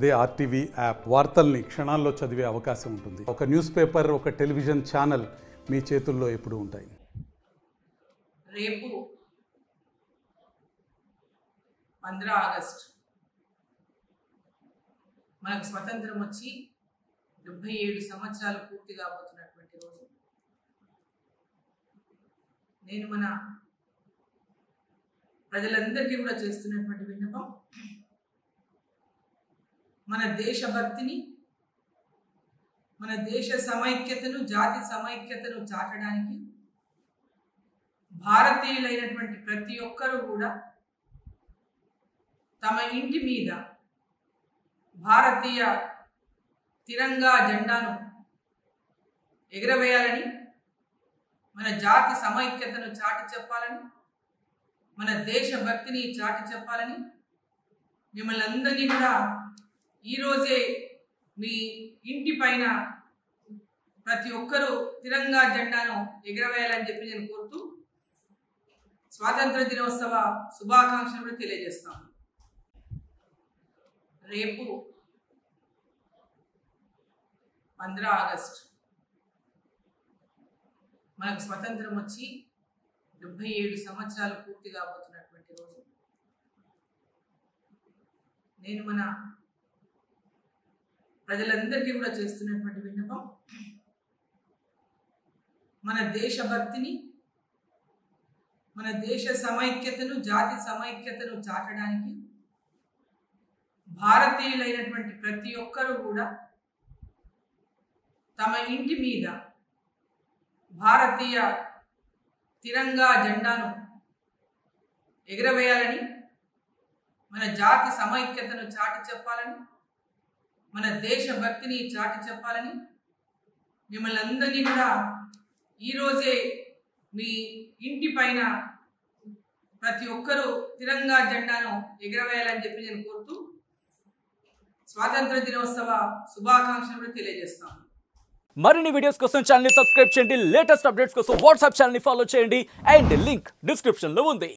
అదే RTV app వార్తల్ని క్షణాల్లో చదివే అవకాశం ఉంటుంది. ఒక న్యూస్ పేపర్, ఒక టెలివిజన్ ఛానల్ మీ చేతుల్లో ఎప్పుడూ ఉంటాయి. రేపు 15 ఆగస్టు మనకు స్వతంత్రం వచ్చి 77 సంవత్సరాలు పూర్తి కాబోతున్నటువంటి రోజు. నేను మన ప్రజలందరికీ కూడా చేస్తున్నటువంటి విన్నపం, మన దేశభక్తిని, మన దేశ సమైక్యతను, జాతి సమైక్యతను చాటడానికి భారతీయులైనటువంటి ప్రతి ఒక్కరూ కూడా తమ ఇంటి మీద భారతీయ తిరంగా జెండాను ఎగరవేయాలని, మన జాతి సమైక్యతను చాటి చెప్పాలని, మన దేశభక్తిని చాటి చెప్పాలని మిమ్మల్ని అందరినీ కూడా ఈరోజే మీ ఇంటి పైన ప్రతి ఒక్కరూ తిరంగా జెండాను ఎగరవేయాలని చెప్పి నేను కోరుతూ స్వాతంత్ర దినోత్సవ శుభాకాంక్షలు కూడా తెలియజేస్తాను. రేపు 15 ఆగస్టు మనకు స్వతంత్రం వచ్చి 77 సంవత్సరాలు పూర్తి కాబోతున్నటువంటి రోజు. నేను మన ప్రజలందరికీ కూడా చేస్తున్నటువంటి విన్నపం, మన దేశభక్తిని, మన దేశ సమైక్యతను, జాతి సమైక్యతను చాటడానికి భారతీయులైనటువంటి ప్రతి ఒక్కరూ కూడా తమ ఇంటి మీద భారతీయ తిరంగా జెండాను ఎగరవేయాలని, మన జాతి సమైక్యతను చాటి చెప్పాలని, మన దేశభక్తిని చాటి చెప్పాలని మిమ్మల్ని అందరినీ కూడా ఈరోజే మీ ఇంటి పైన ప్రతి ఒక్కరూ తిరంగా జెండాను ఎగరవేయాలని చెప్పి నేను కోరుతూ స్వాతంత్ర దినోత్సవ శుభాకాంక్షలు కూడా తెలియజేస్తాను. మరిన్ని వీడియోస్ కోసం ఛానల్ ని సబ్స్క్రైబ్ చేయండి. లేటెస్ట్ అప్డేట్స్ కోసం వాట్సాప్ ఛానల్ ని ఫాలో చేయండి. అండ్ లింక్ డిస్క్రిప్షన్ లో ఉంది.